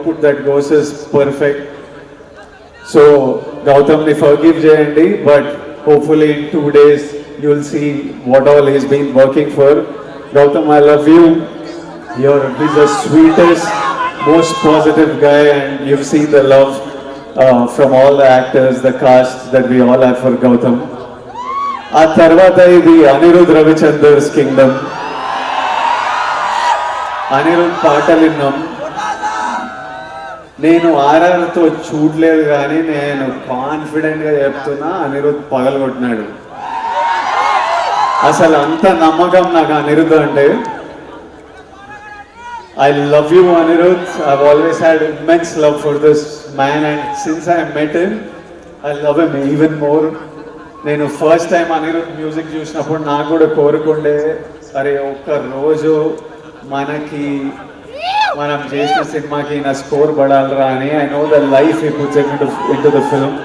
output that goes is perfect. So Gautam, forgive Jayandi, but hopefully in 2 days you'll see what all he's been working for. Gautam, I love you. He's the sweetest, most positive guy, and you've seen the love from all the actors, the cast that we all have for Gautam. ఆ తర్వాత ఇది Anirudh రవిచందర్స్ Kingdom. Anirudh పాటలు విన్నాం. నేను ఆర్ఆర్తో చూడలేదు కానీ నేను కాన్ఫిడెంట్గా చెప్తున్నా అనిరుద్ పగలగొట్టినాడు. అసలు అంత నమ్మకం నాకు అనిరుద్ అంటే. I love you Anirudh. I've always had immense love for this man, and since I met him, I love him even more. నేను ఫస్ట్ టైం అనిరుద్ మ్యూజిక్ చూసినప్పుడు నాకు కూడా కోరుకుండే, అరే ఒక్క రోజు మనం చేసిన సినిమాకి నా స్కోర్ పడాలరా అని. I know the life he puts into the film.